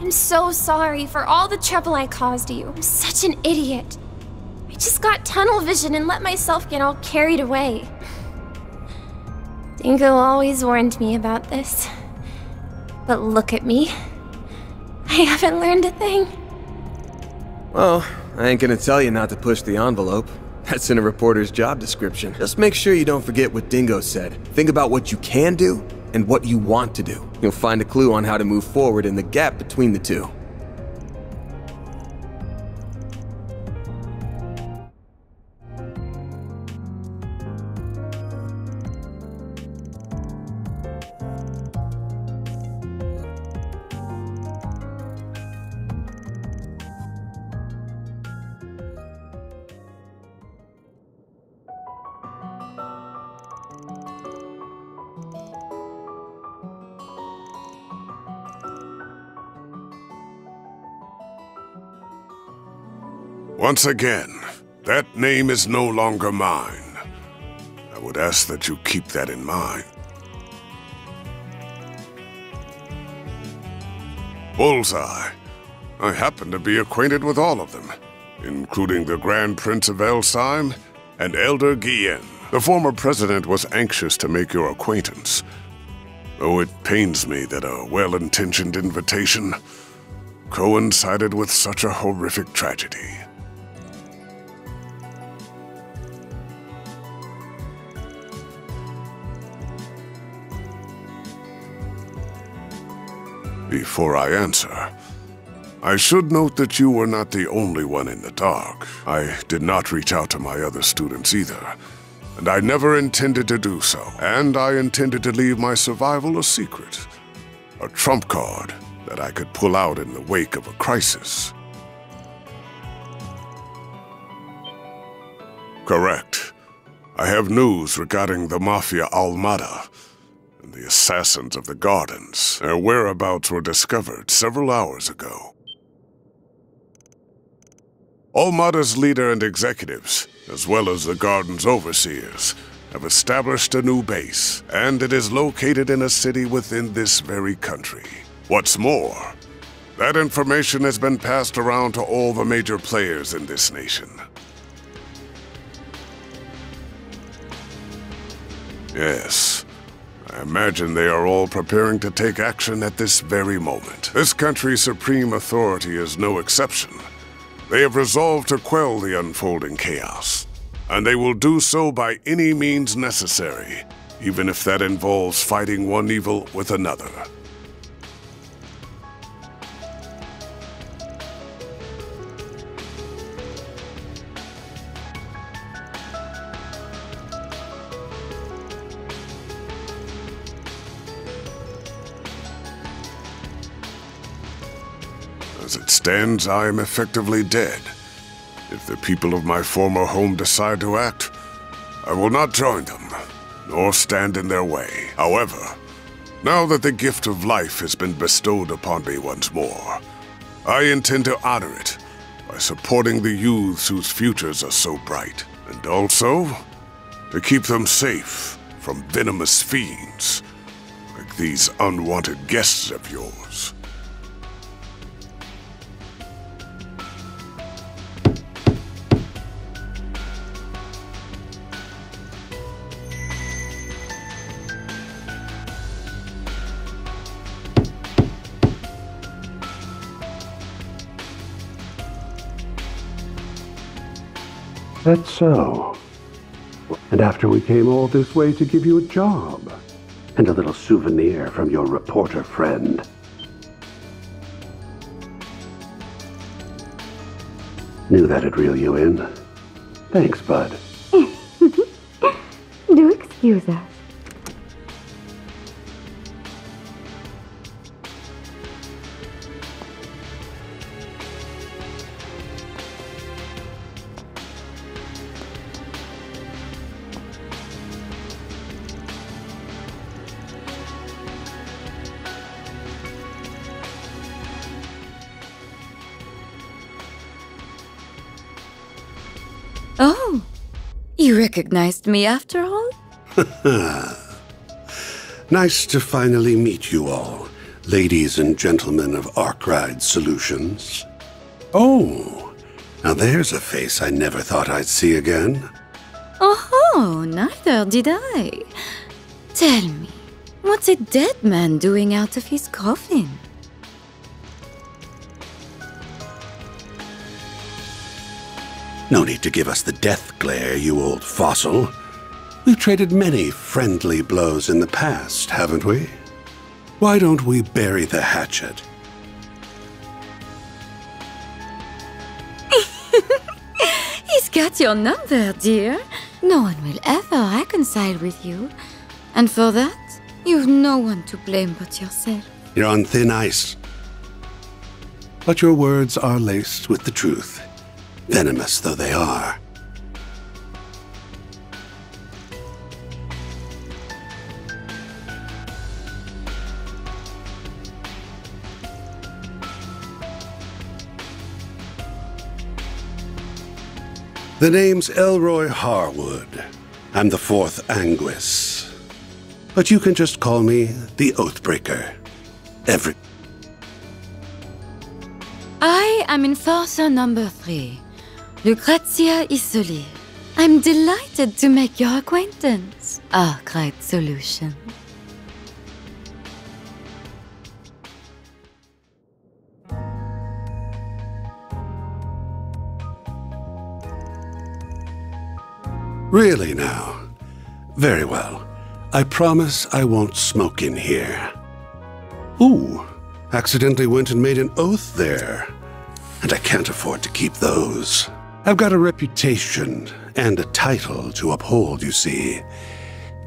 I'm so sorry for all the trouble I caused you. I'm such an idiot. I just got tunnel vision and let myself get all carried away. Dingo always warned me about this. But look at me. I haven't learned a thing. Well, I ain't gonna tell you not to push the envelope. That's in a reporter's job description. Just make sure you don't forget what Dingo said. Think about what you can do and what you want to do. You'll find a clue on how to move forward in the gap between the two. Once again, that name is no longer mine. I would ask that you keep that in mind. Bullseye. I happen to be acquainted with all of them, including the Grand Prince of Elsyme and Elder Guillen. The former president was anxious to make your acquaintance, though it pains me that a well-intentioned invitation coincided with such a horrific tragedy. Before I answer, I should note that you were not the only one in the dark. I did not reach out to my other students either, and I never intended to do so. And I intended to leave my survival a secret, a trump card that I could pull out in the wake of a crisis. Correct. I have news regarding the Mafia Almada and the assassins of the Gardens. Their whereabouts were discovered several hours ago. Almada's leader and executives, as well as the Garden's overseers, have established a new base, and it is located in a city within this very country. What's more, that information has been passed around to all the major players in this nation. Yes, I imagine they are all preparing to take action at this very moment. This country's supreme authority is no exception. They have resolved to quell the unfolding chaos, and they will do so by any means necessary, even if that involves fighting one evil with another. As it stands, I am effectively dead. If the people of my former home decide to act, I will not join them, nor stand in their way. However, now that the gift of life has been bestowed upon me once more, I intend to honor it by supporting the youths whose futures are so bright, and also to keep them safe from venomous fiends like these unwanted guests of yours. That's so. And after we came all this way to give you a job, and a little souvenir from your reporter friend. Knew that'd reel you in. Thanks, bud. Do excuse us. Oh, you recognized me after all? Nice to finally meet you all. ladies and gentlemen of Arkride Solutions. Oh, now there's a face I never thought I'd see again. Oh, neither did I. Tell me, what's a dead man doing out of his coffin? No need to give us the death glare, you old fossil. We've traded many friendly blows in the past, haven't we? Why don't we bury the hatchet? He's got your number, dear. No one will ever reconcile with you. And for that, you've no one to blame but yourself. You're on thin ice. But your words are laced with the truth, venomous though they are. The name's Elroy Harwood. I'm the fourth Anguis. But you can just call me the Oathbreaker. I am Enforcer number 3, Lucrezia Isoli. I'm delighted to make your acquaintance, Arkride Solution. Really now? Very well. I promise I won't smoke in here. Ooh, accidentally went and made an oath there. And I can't afford to keep those. I've got a reputation and a title to uphold, you see.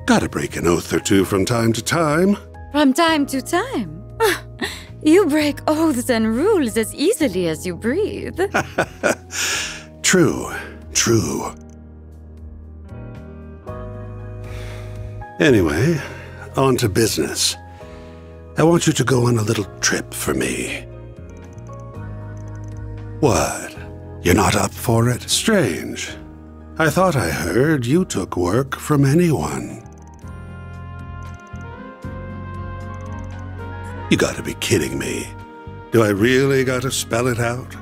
Gotta break an oath or two from time to time. From time to time? You break oaths and rules as easily as you breathe. True, true. Anyway, on to business. I want you to go on a little trip for me. What? You're not up for it? Strange. I thought I heard you took work from anyone. You gotta be kidding me. Do I really gotta spell it out?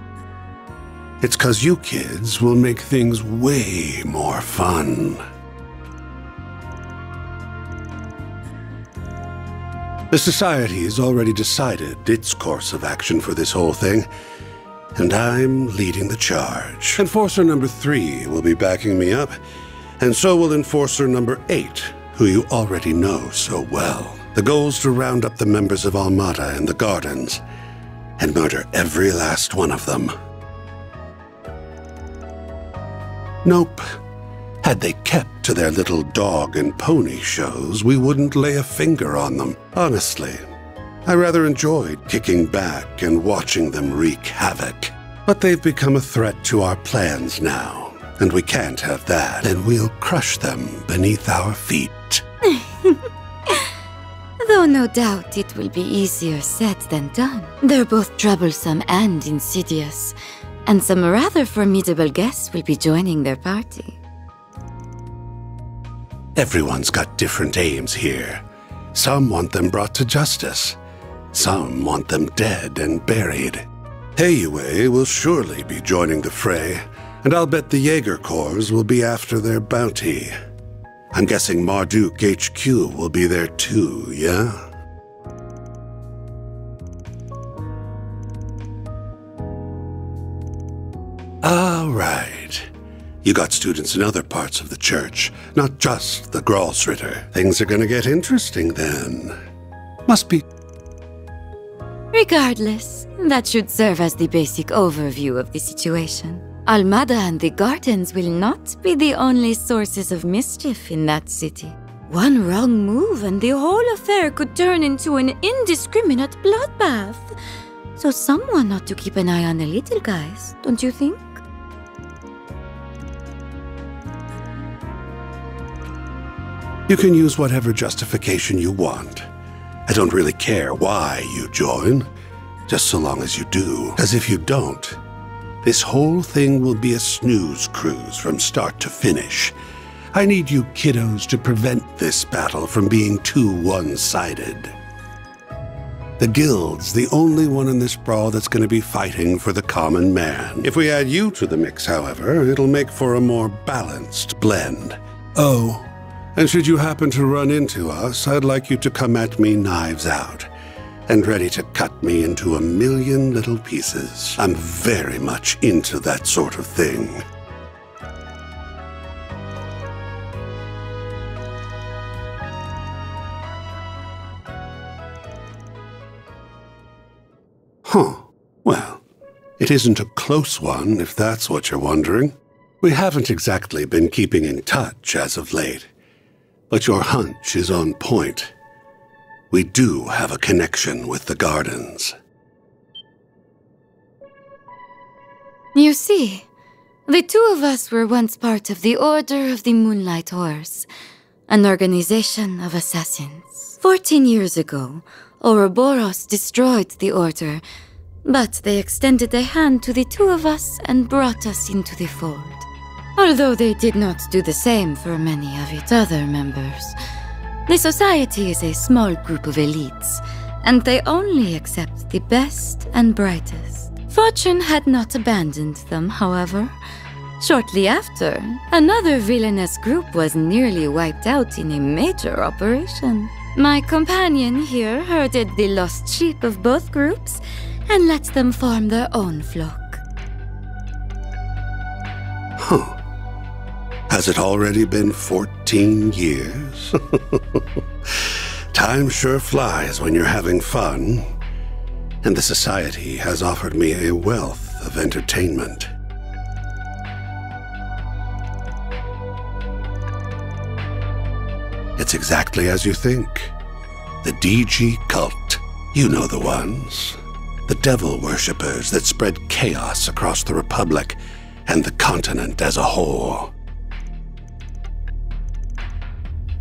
It's 'cause you kids will make things way more fun. The Society's already decided its course of action for this whole thing, and I'm leading the charge. Enforcer number 3 will be backing me up, and so will Enforcer number 8, who you already know so well. The goal's to round up the members of Almada and the Gardens, and murder every last one of them. Nope. Had they kept to their little dog and pony shows, we wouldn't lay a finger on them. Honestly, I rather enjoyed kicking back and watching them wreak havoc. But they've become a threat to our plans now, and we can't have that, and we'll crush them beneath our feet. Though no doubt it will be easier said than done. They're both troublesome and insidious, and some rather formidable guests will be joining their party. Everyone's got different aims here. Some want them brought to justice. Some want them dead and buried. Heyue will surely be joining the fray, and I'll bet the Jaeger Corps will be after their bounty. I'm guessing Marduk HQ will be there too, yeah? All right. You got students in other parts of the church, not just the Gralsritter. Things are gonna get interesting then. Must be... Regardless, that should serve as the basic overview of the situation. Almada and the Gardens will not be the only sources of mischief in that city. One wrong move and the whole affair could turn into an indiscriminate bloodbath. So someone ought to keep an eye on the little guys, don't you think? You can use whatever justification you want. I don't really care why you join, just so long as you do. Because if you don't, this whole thing will be a snooze cruise from start to finish. I need you kiddos to prevent this battle from being too one-sided. The Guild's the only one in this brawl that's going to be fighting for the common man. If we add you to the mix, however, it'll make for a more balanced blend. Oh, and should you happen to run into us, I'd like you to come at me knives out, and ready to cut me into a million little pieces. I'm very much into that sort of thing. Huh. Well, it isn't a close one, if that's what you're wondering. We haven't exactly been keeping in touch as of late, but your hunch is on point. We do have a connection with the Gardens. You see, the two of us were once part of the Order of the Moonlight Horse, an organization of assassins. 14 years ago, Ouroboros destroyed the Order, but they extended a hand to the two of us and brought us into the fold. Although they did not do the same for many of its other members. The society is a small group of elites, and they only accept the best and brightest. Fortune had not abandoned them, however. Shortly after, another villainous group was nearly wiped out in a major operation. My companion here herded the lost sheep of both groups and let them form their own flock. Huh. Has it already been 14 years? Time sure flies when you're having fun. And the society has offered me a wealth of entertainment. It's exactly as you think. The DG cult. You know the ones. The devil worshippers that spread chaos across the Republic and the continent as a whole.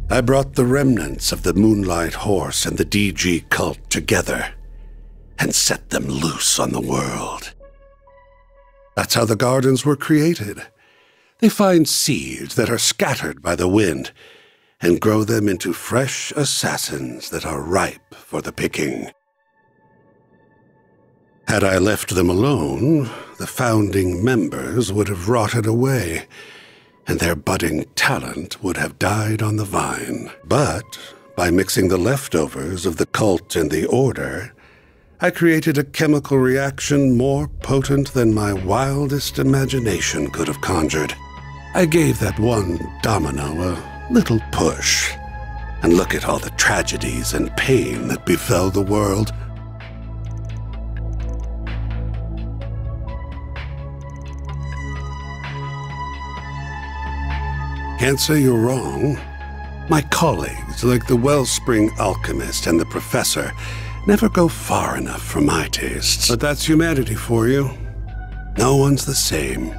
I brought the remnants of the Moonlight Horse and the DG cult together and set them loose on the world. That's how the Gardens were created. They find seeds that are scattered by the wind and grow them into fresh assassins that are ripe for the picking. Had I left them alone, the founding members would have rotted away, and their budding talent would have died on the vine. But by mixing the leftovers of the cult and the Order, I created a chemical reaction more potent than my wildest imagination could have conjured. I gave that one domino a little push, and look at all the tragedies and pain that befell the world. Can't say you're wrong. My colleagues, like the Wellspring Alchemist and the Professor, never go far enough for my tastes. But that's humanity for you. No one's the same.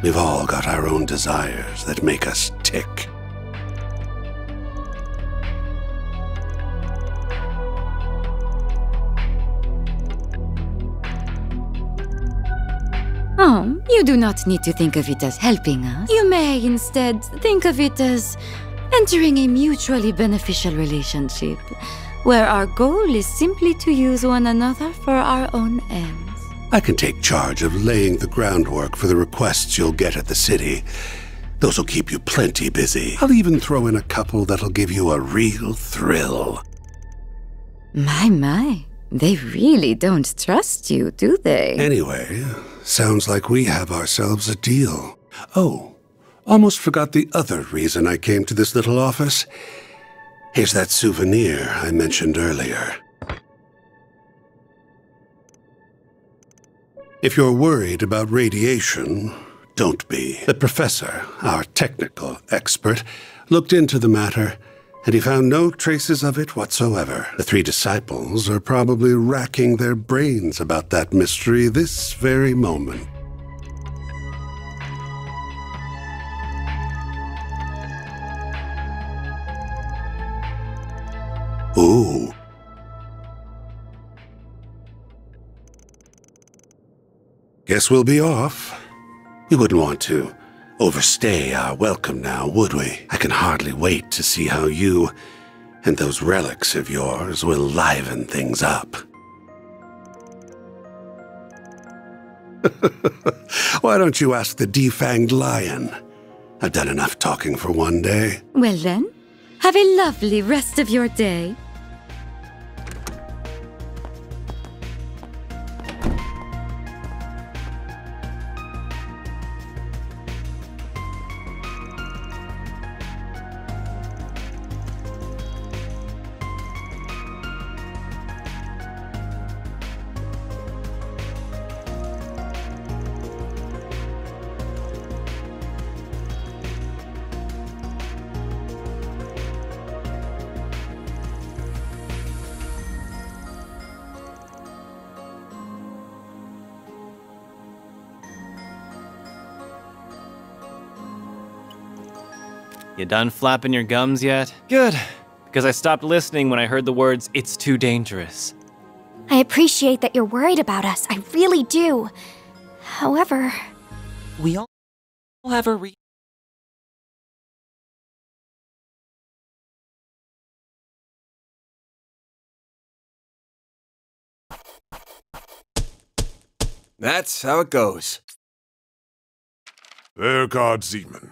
We've all got our own desires that make us tick. Oh, you do not need to think of it as helping us. You may instead think of it as entering a mutually beneficial relationship, where our goal is simply to use one another for our own ends. I can take charge of laying the groundwork for the requests you'll get at the city. Those will keep you plenty busy. I'll even throw in a couple that'll give you a real thrill. My. They really don't trust you, do they? Anyway, sounds like we have ourselves a deal. Oh, almost forgot the other reason I came to this little office. Here's that souvenir I mentioned earlier. If you're worried about radiation, don't be. The professor, our technical expert, looked into the matter, and he found no traces of it whatsoever. The three disciples are probably racking their brains about that mystery this very moment. Ooh. Guess we'll be off. We wouldn't want to overstay our welcome now, would we? I can hardly wait to see how you And those relics of yours will liven things up. Why don't you ask the defanged lion? I've done enough talking for one day. Well then, have a lovely rest of your day. You done flapping your gums yet? Good, because I stopped listening when I heard the words, "It's too dangerous." I appreciate that you're worried about us. I really do. However... We all have a That's how it goes. Bergard Zeman.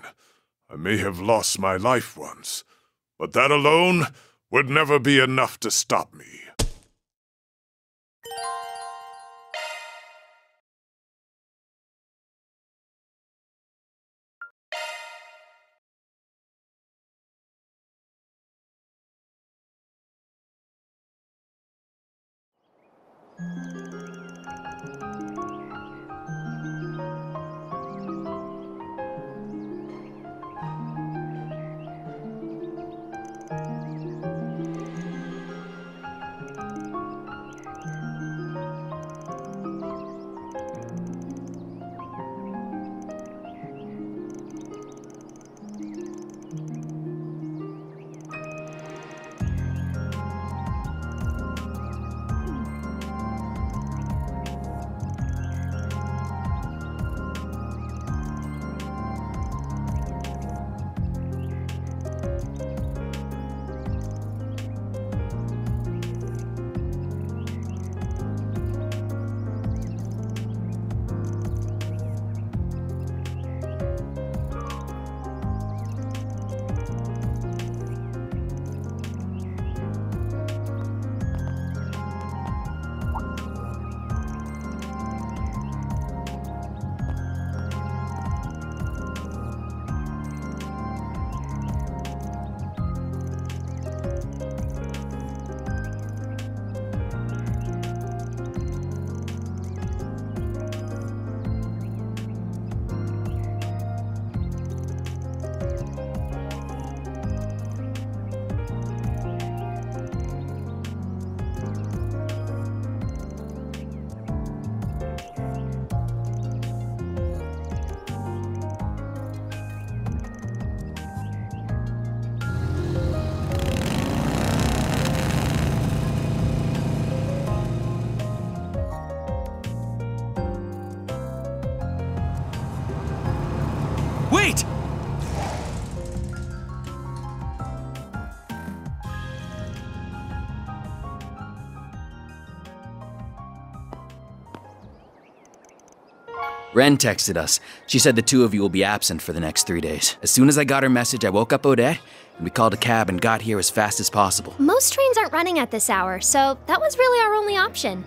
I may have lost my life once, but that alone would never be enough to stop me. Wait! Ren texted us. She said the two of you will be absent for the next 3 days. As soon as I got her message, I woke up Odette, and we called a cab and got here as fast as possible. Most trains aren't running at this hour, so that was really our only option.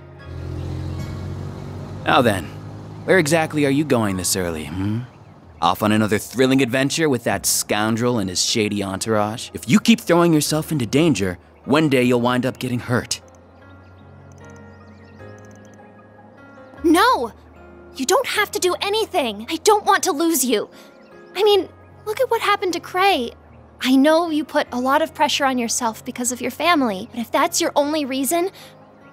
Now then, where exactly are you going this early, Off on another thrilling adventure with that scoundrel and his shady entourage? If you keep throwing yourself into danger, one day you'll wind up getting hurt. No! You don't have to do anything. I don't want to lose you. I mean, look at what happened to Cray. I know you put a lot of pressure on yourself because of your family, but if that's your only reason,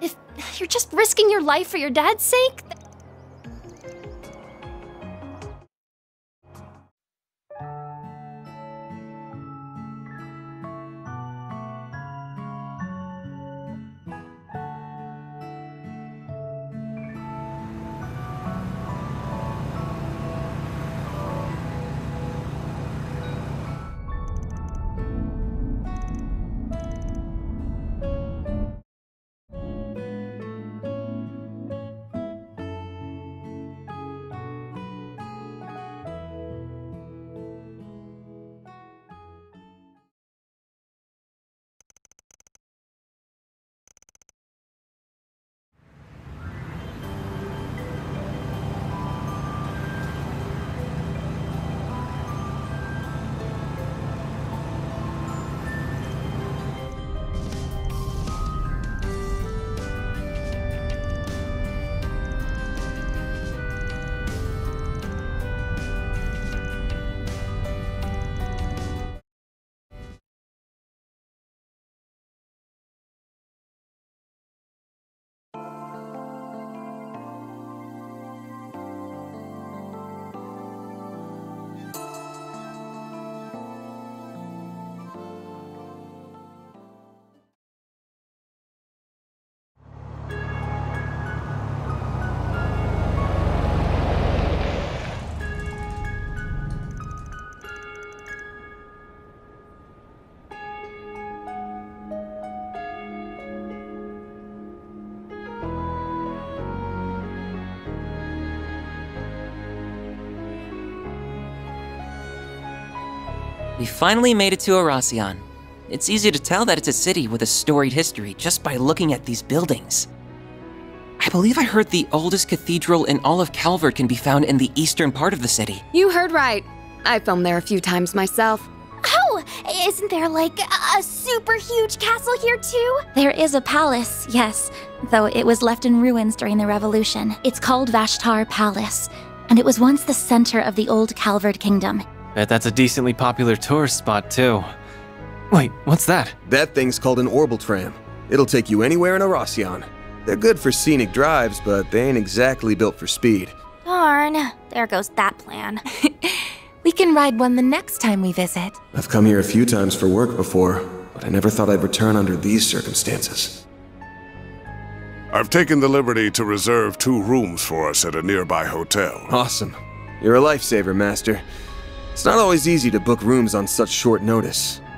if you're just risking your life for your dad's sake, We finally made it to Aracion. It's easy to tell that it's a city with a storied history just by looking at these buildings. I believe I heard the oldest cathedral in all of Calvert can be found in the eastern part of the city. You heard right. I filmed there a few times myself. Oh, isn't there like a super huge castle here too? There is a palace, yes, though it was left in ruins during the Revolution. It's called Vashtar Palace, and it was once the center of the old Calvard Kingdom. Bet that's a decently popular tourist spot, too. Wait, what's that? That thing's called an orbital tram. It'll take you anywhere in Aracion. They're good for scenic drives, but they ain't exactly built for speed. Darn, there goes that plan. We can ride one the next time we visit. I've come here a few times for work before, but I never thought I'd return under these circumstances. I've taken the liberty to reserve 2 rooms for us at a nearby hotel. Awesome. You're a lifesaver, Master. It's not always easy to book rooms on such short notice.